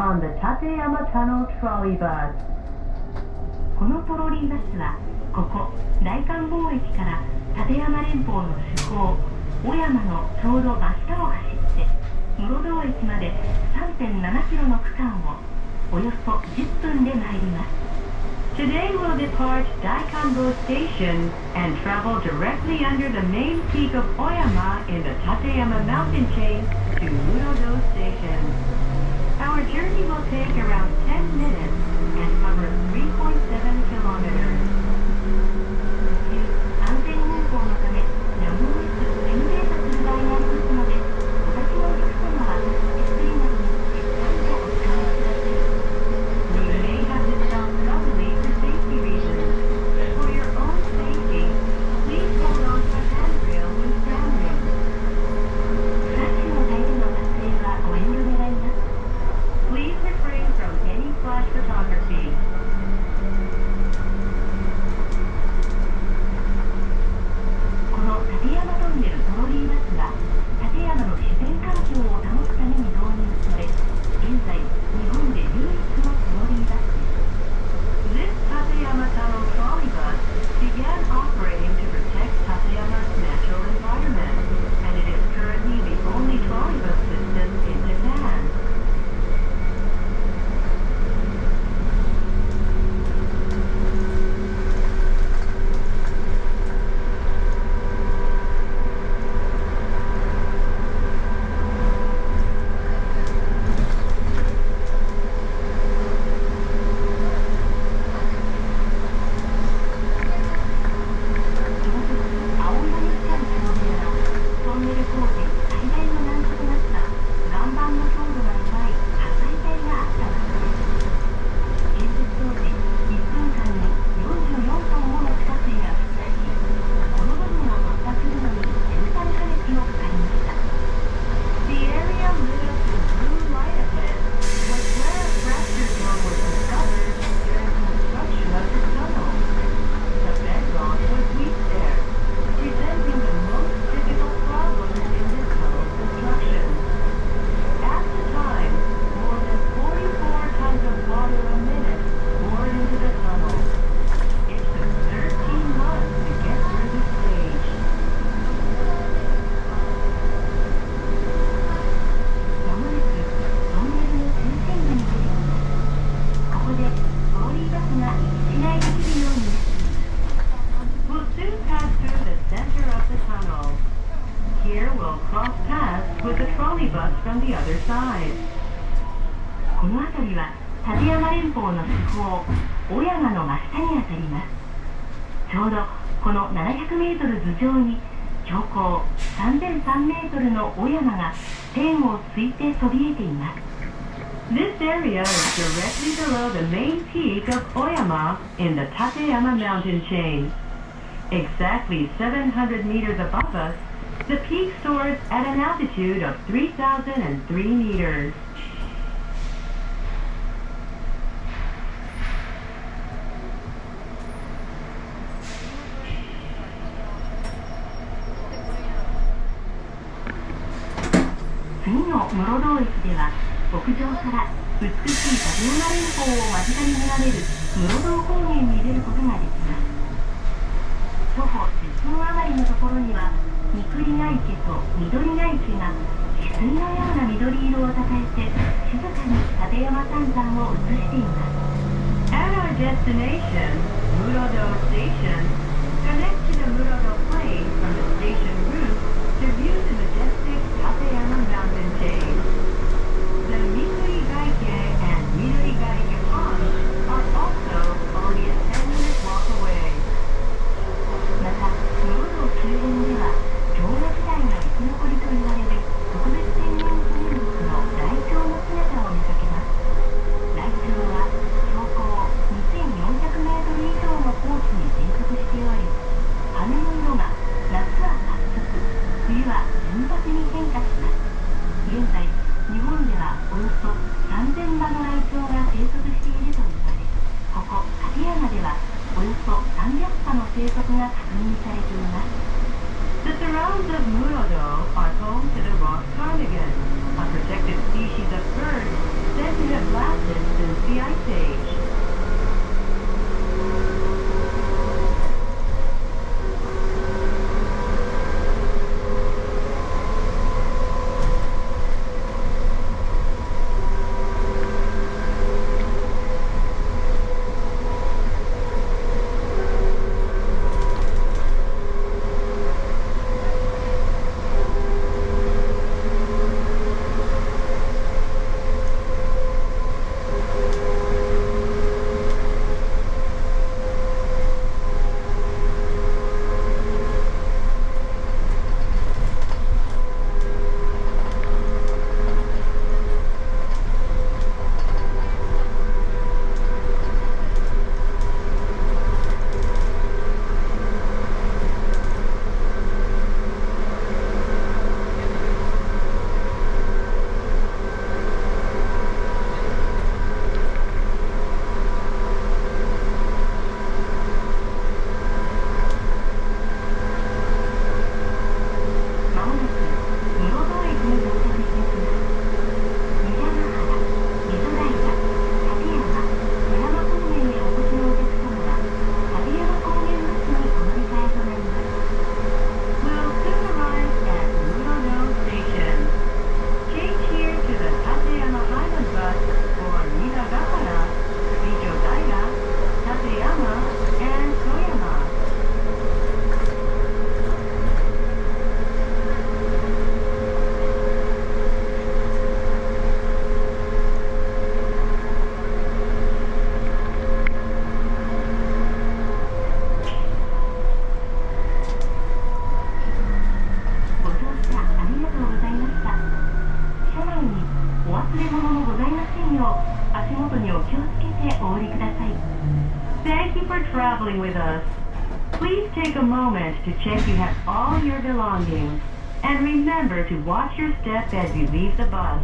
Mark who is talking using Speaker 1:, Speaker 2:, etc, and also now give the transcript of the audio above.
Speaker 1: on the Tateyama Tunnel trolley bus. このトロリーバスはここ大観峰駅から立山連峰の主峰小山のちょうど真下を走って室堂駅まで 3.7 キロの区間をおよそ10分で参ります。Today we'll depart Daikanbo Station and travel directly under the main peak of Oyama in the Tateyama mountain chain to Murodo Station. Our journey will take around 10 minutes and cover 3.7 kilometers. 安全運行のため、やむを得ずエレベーターする場合がありますので、お立ちのお客様は手すりなどにしっかりとお使いください。We may have to stop suddenly for safety reasons. For your own safety, please hold on to a handrail when standing. フラッシュの台での撮影はご遠慮願います。Please refrain from any flash photography. この立山トンネルトロリーバスは立山の自然環境を保つために導入され、現在日本で唯一のトロリーバスです。This Tateyama Tunnel trolley bus began operating to protect Tateyama's natural environment, and it is currently the only trolley bus system in Japan. この辺りは立山連峰の主峰小山の真下にあたります。ちょうどこの700メートル頭上に標高3003メートルの小山が天をついてそびえています。This area is directly below the main peak of Oyama in the Tateyama mountain chain. Exactly 700 meters above us, the peak soars at an altitude of 3,003 meters. 次の室堂駅では屋上から美しい立山連峰を間近に見られる室堂高原に出ることができます。徒歩10分余りのところには三栗ヶ池と緑ヶ池が翡翠のような緑色をたたえて静かに立山三山を映しています。At our destination, Murodo Station connects to the Murodo Plain from the station roof to view the majestic Tateyama mountain chain. The Mikuri Gaike and Midori Gaike ponds are also only a 10-minute walk away. また、室堂周辺では氷河時代が生き残りと言われる特別天然記念物のライチョウの姿を見かけます。ライチョウは標高2400メートル以上の高地に生息しており、羽の色が夏は褐色、冬は純白に変化します。現在、日本ではおよそ3000羽のライチョウが生息していると言われ、ここ立山ではおよそ300羽の生息が確認されています。The surrounds of Murodo are home to the rock ptarmigan, a protected species of bird that chances have lasted since the Ice Age. Thank you for traveling with us. Please take a moment to check you have all your belongings. And remember to watch your step as you leave the bus.